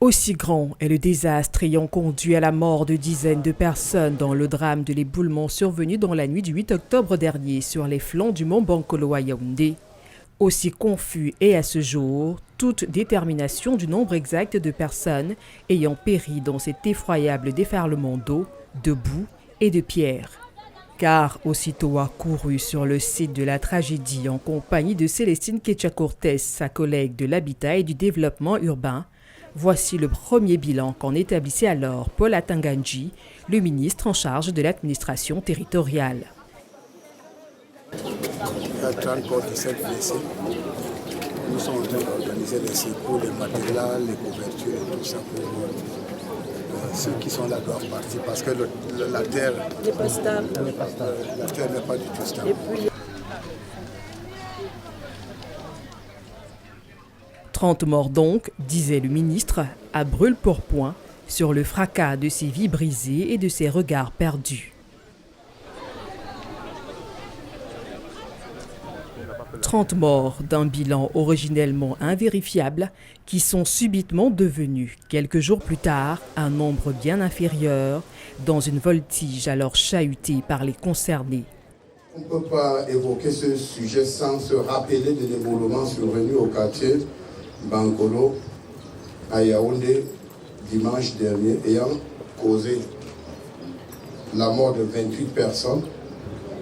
Aussi grand est le désastre ayant conduit à la mort de dizaines de personnes dans le drame de l'éboulement survenu dans la nuit du 8 octobre dernier sur les flancs du mont Bankolo à Yaoundé. Aussi confus est à ce jour toute détermination du nombre exact de personnes ayant péri dans cet effroyable déferlement d'eau, de boue et de pierres. Car aussitôt accouru sur le site de la tragédie en compagnie de Célestine Ketcha-Cortez, sa collègue de l'habitat et du développement urbain, voici le premier bilan qu'en établissait alors Paul Atanganji, le ministre en charge de l'administration territoriale. Il y a 30 corps de cette blessés. Nous sommes en train d'organiser les secours, les matériels, les couvertures et tout ça pour ceux qui sont là doivent partir parce que la terre n'est pas stable. La terre n'est pas du tout stable. 30 morts donc, disait le ministre, à brûle-pourpoint, sur le fracas de ces vies brisées et de ces regards perdus. 30 morts d'un bilan originellement invérifiable qui sont subitement devenus, quelques jours plus tard, un nombre bien inférieur dans une voltige alors chahutée par les concernés. On ne peut pas évoquer ce sujet sans se rappeler de l'éboulement survenu au quartier Bankolo à Yaoundé dimanche dernier ayant causé la mort de 28 personnes,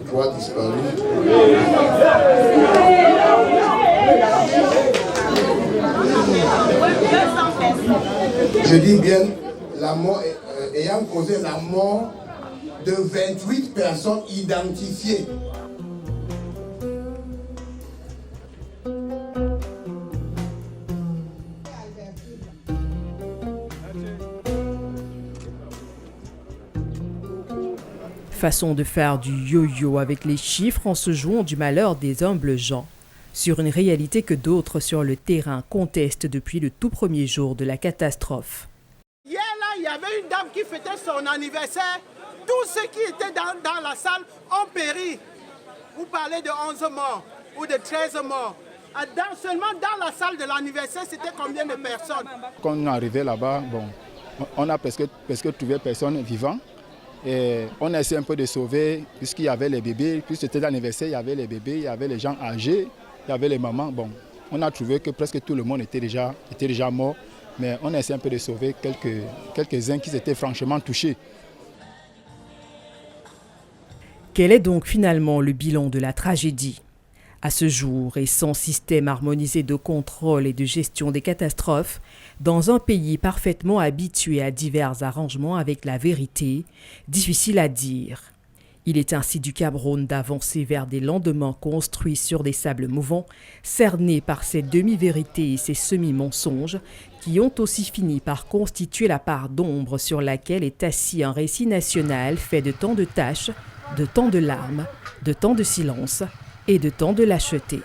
3 disparus. Je dis bien la mort ayant causé la mort de 28 personnes identifiées. Façon de faire du yo-yo avec les chiffres en se jouant du malheur des humbles gens, sur une réalité que d'autres sur le terrain contestent depuis le tout premier jour de la catastrophe. Hier, là, il y avait une dame qui fêtait son anniversaire. Tous ceux qui étaient dans la salle ont péri. Vous parlez de 11 morts ou de 13 morts. Seulement dans la salle de l'anniversaire, c'était combien de personnes? Quand on est arrivé là-bas, on a presque trouvé personne vivant. Et on a essayé un peu de sauver, puisqu'il y avait les bébés, puisque c'était l'anniversaire, il y avait les bébés, il y avait les gens âgés, il y avait les mamans. Bon, on a trouvé que presque tout le monde était déjà mort, mais on a essayé un peu de sauver quelques-uns qui étaient franchement touchés. Quel est donc finalement le bilan de la tragédie? À ce jour, et sans système harmonisé de contrôle et de gestion des catastrophes, dans un pays parfaitement habitué à divers arrangements avec la vérité, difficile à dire. Il est ainsi du Cameroun d'avancer vers des lendemains construits sur des sables mouvants, cernés par ces demi-vérités et ces semi-mensonges qui ont aussi fini par constituer la part d'ombre sur laquelle est assis un récit national fait de tant de tâches, de tant de larmes, de tant de silence et de tant de lâcheté.